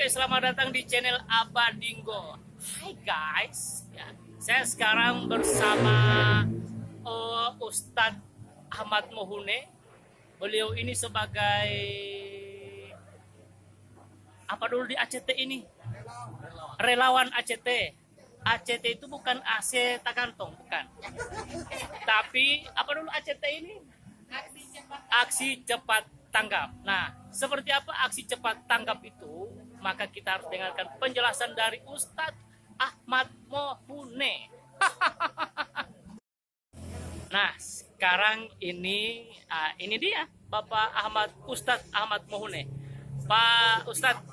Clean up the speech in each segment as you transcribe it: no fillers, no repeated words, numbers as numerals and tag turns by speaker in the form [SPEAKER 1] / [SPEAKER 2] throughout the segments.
[SPEAKER 1] selamat datang di channel Abadingo. Hai guys, ya, saya sekarang bersama Ustadz Ahmad Mohune. Beliau ini sebagai apa dulu di ACT ini? Relawan ACT. ACT itu bukan AC Takantong, bukan. Tapi apa dulu ACT ini? Aksi cepat tanggap. Nah, seperti apa aksi cepat tanggap itu? Maka kita harus dengarkan penjelasan dari Ustadz Ahmad Mohune. Nah, sekarang ini dia Bapak Ustadz Ahmad Mohune. Pak Ustadz,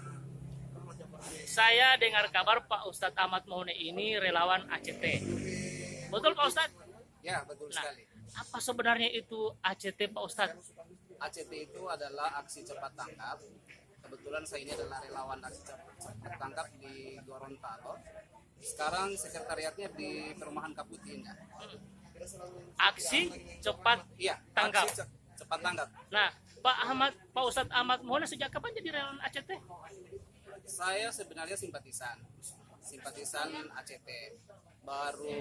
[SPEAKER 1] saya dengar kabar Pak Ustadz Ahmad Mohune ini relawan ACT. Betul Pak Ustadz?
[SPEAKER 2] Ya, betul sekali.
[SPEAKER 1] Apa sebenarnya itu ACT Pak Ustadz?
[SPEAKER 2] ACT itu adalah aksi cepat tangkap. Kebetulan saya ini adalah relawan aksi cepat tangkap di Gorontalo. Sekarang sekretariatnya di Perumahan Kaputi Indah.
[SPEAKER 1] Aksi cepat tanggap.
[SPEAKER 2] Aksi cepat tanggap.
[SPEAKER 1] Nah, Pak Ustadz Ahmad Mohune sejak kapan jadi relawan ACT?
[SPEAKER 2] Saya sebenarnya simpatisan ACT. Baru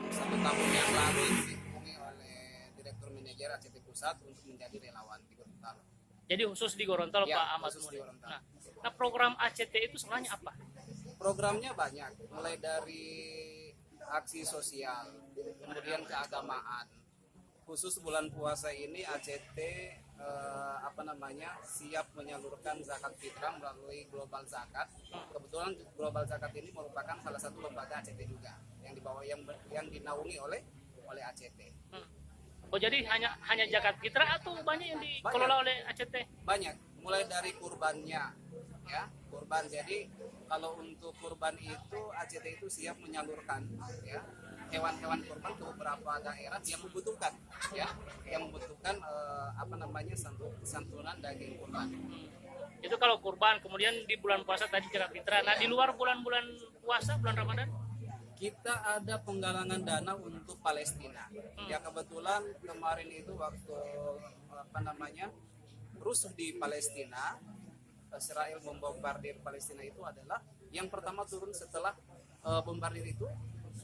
[SPEAKER 2] 1 tahun yang lalu dihubungi oleh Direktur Manajer ACT Pusat untuk menjadi relawan di Gorontalo.
[SPEAKER 1] Jadi khusus di Gorontalo
[SPEAKER 2] Ya,
[SPEAKER 1] Pak Ahmad
[SPEAKER 2] khusus di
[SPEAKER 1] Mohune.
[SPEAKER 2] Gorontalo.
[SPEAKER 1] Nah, program ACT itu sebenarnya apa?
[SPEAKER 2] Programnya banyak, mulai dari aksi sosial, kemudian keagamaan. Khusus bulan puasa ini ACT siap menyalurkan zakat fitrah melalui Global Zakat. Kebetulan Global Zakat ini merupakan salah satu lembaga ACT juga yang dibawa yang dinaungi oleh ACT.
[SPEAKER 1] Oh, jadi hanya zakat fitrah atau banyak yang dikelola oleh ACT?
[SPEAKER 2] Banyak, mulai dari kurbannya, ya kurban. Jadi kalau untuk kurban itu ACT itu siap menyalurkan, ya hewan-hewan kurban ke beberapa daerah yang membutuhkan, santunan daging kurban.
[SPEAKER 1] Itu kalau kurban, kemudian di bulan puasa tadi zakat fitrah. Nah, di luar bulan-bulan puasa, bulan Ramadan?
[SPEAKER 2] Kita ada penggalangan dana untuk Palestina. Ya kebetulan kemarin itu waktu rusuh di Palestina, Israel membombardir Palestina itu adalah yang pertama turun setelah bombardir itu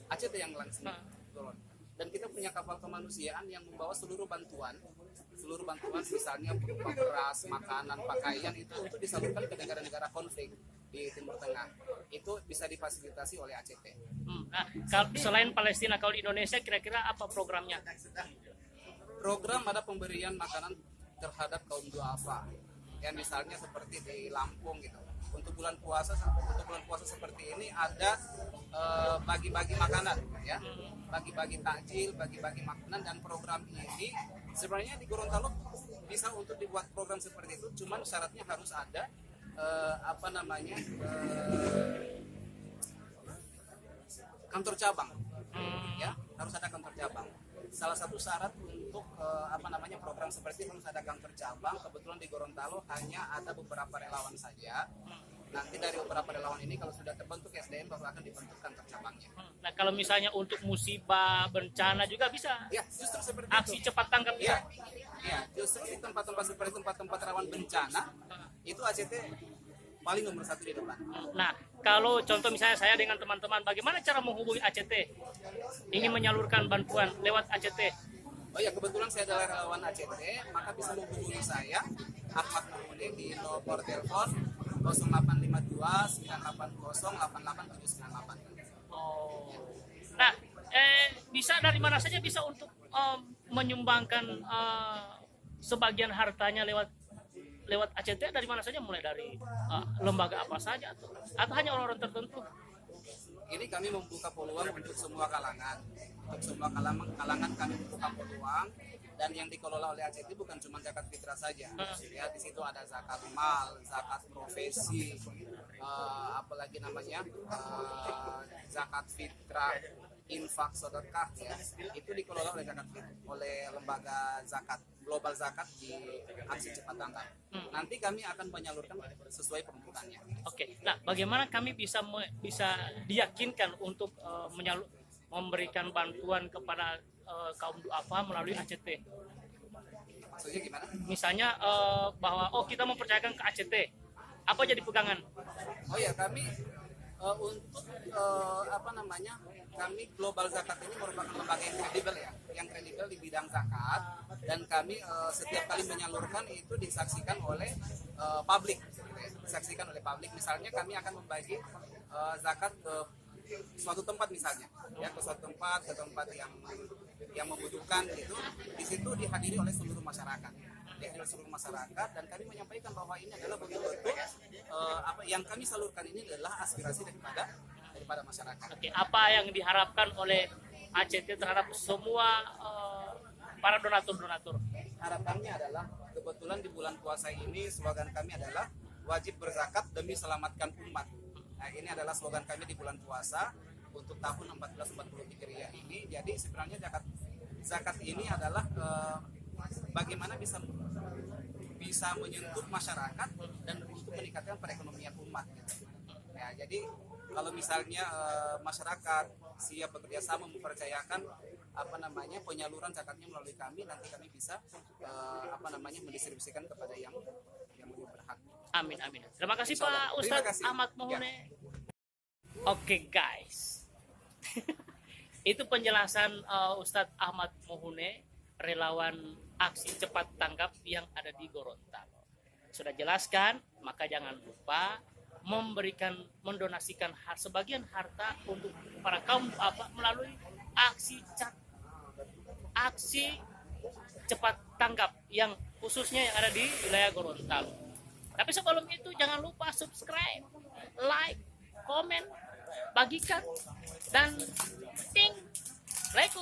[SPEAKER 2] ACT yang langsung turun. Dan kita punya kapal kemanusiaan yang membawa seluruh bantuan misalnya berupa beras, makanan, pakaian itu untuk disalurkan ke negara-negara konflik di Timur Tengah. Itu bisa difasilitasi oleh ACT.
[SPEAKER 1] Nah, selain Palestina, kalau di Indonesia kira-kira apa programnya?
[SPEAKER 2] Program ada pemberian makanan terhadap kaum duafa. Ya misalnya seperti di Lampung gitu. Untuk bulan puasa seperti ini ada bagi-bagi makanan, ya. Bagi-bagi takjil, bagi-bagi makanan, dan program ini sebenarnya di Gorontalo bisa untuk dibuat program seperti itu, cuman syaratnya harus ada kantor cabang, ya harus ada kantor cabang. Salah satu syarat untuk program seperti itu harus ada kantor cabang. Kebetulan di Gorontalo hanya ada beberapa relawan saja. Nanti dari beberapa relawan ini kalau sudah terbentuk SDM baru akan dibentuk kantor cabangnya.
[SPEAKER 1] Nah, kalau misalnya untuk musibah, bencana juga bisa.
[SPEAKER 2] Ya, justru seperti
[SPEAKER 1] aksi
[SPEAKER 2] itu.
[SPEAKER 1] cepat tanggap
[SPEAKER 2] Ya, justru di tempat-tempat seperti tempat-tempat rawan bencana itu ACT paling nomor 1 di depan.
[SPEAKER 1] Nah, kalau contoh misalnya saya dengan teman-teman, bagaimana cara menghubungi ACT? Ingin menyalurkan bantuan lewat ACT.
[SPEAKER 2] Oh ya, kebetulan saya adalah relawan ACT, maka bisa menghubungi saya Ahmad Mohune di nomor telepon 0852 980 88 798.
[SPEAKER 1] Oh. Nah, bisa dari mana saja bisa untuk menyumbangkan sebagian hartanya lewat ACT, dari mana saja, mulai dari lembaga apa saja atau hanya orang-orang tertentu?
[SPEAKER 2] Ini kami membuka peluang untuk semua kalangan. Untuk semua kalangan kami membuka peluang, dan yang dikelola oleh ACT bukan cuma zakat fitrah saja. Ya, di situ ada zakat mal, zakat profesi, zakat fitrah, infak, sedekah, ya. Itu dikelola oleh lembaga zakat, Global Zakat di aksi cepat tanggap. Nanti kami akan menyalurkan sesuai peruntukannya.
[SPEAKER 1] Oke. Nah, bagaimana kami bisa diyakinkan untuk memberikan bantuan kepada kaum duafa melalui ACT?
[SPEAKER 2] Maksudnya gimana?
[SPEAKER 1] Misalnya bahwa kita mempercayakan ke ACT Apa jadi pegangan?
[SPEAKER 2] Oh ya, kami untuk apa namanya, kami Global Zakat ini merupakan lembaga yang kredibel di bidang zakat, dan kami setiap kali menyalurkan itu disaksikan oleh publik, gitu ya. Disaksikan oleh publik. Misalnya kami akan membagi zakat ke suatu tempat misalnya, ya, ke suatu tempat, ke tempat yang membutuhkan gitu. Di situ dihadiri oleh seluruh masyarakat. Dihadiri oleh seluruh masyarakat, dan kami menyampaikan bahwa ini adalah betul-betul apa yang kami salurkan ini adalah aspirasi daripada masyarakat.
[SPEAKER 1] Oke, apa yang diharapkan oleh ACT terhadap semua para donatur-donatur?
[SPEAKER 2] Harapannya adalah kebetulan di bulan puasa ini slogan kami adalah wajib berzakat demi selamatkan umat. Nah, ini adalah slogan kami di bulan puasa untuk tahun 1440 Hijriah ini. Jadi sebenarnya zakat ini adalah bagaimana bisa menyentuh masyarakat dan untuk meningkatkan perekonomian umat. Gitu. Ya, jadi kalau misalnya masyarakat siap bekerja sama mempercayakan apa namanya penyaluran zakatnya melalui kami, nanti kami bisa apa namanya mendistribusikan kepada yang lebih berhak.
[SPEAKER 1] Amin, amin. Terima kasih
[SPEAKER 2] Insya Allah.
[SPEAKER 1] Pak
[SPEAKER 2] Terima
[SPEAKER 1] Ustadz
[SPEAKER 2] kasih.
[SPEAKER 1] Ahmad Mohune. Oke guys, itu penjelasan Ustadz Ahmad Mohune, relawan aksi cepat tanggap yang ada di Gorontalo. Sudah jelaskan, maka jangan lupa mendonasikan sebagian harta untuk para kaum melalui aksi cepat tanggap yang khususnya yang ada di wilayah Gorontalo. Tapi sebelum itu jangan lupa subscribe, like, komen, bagikan, dan ting, like.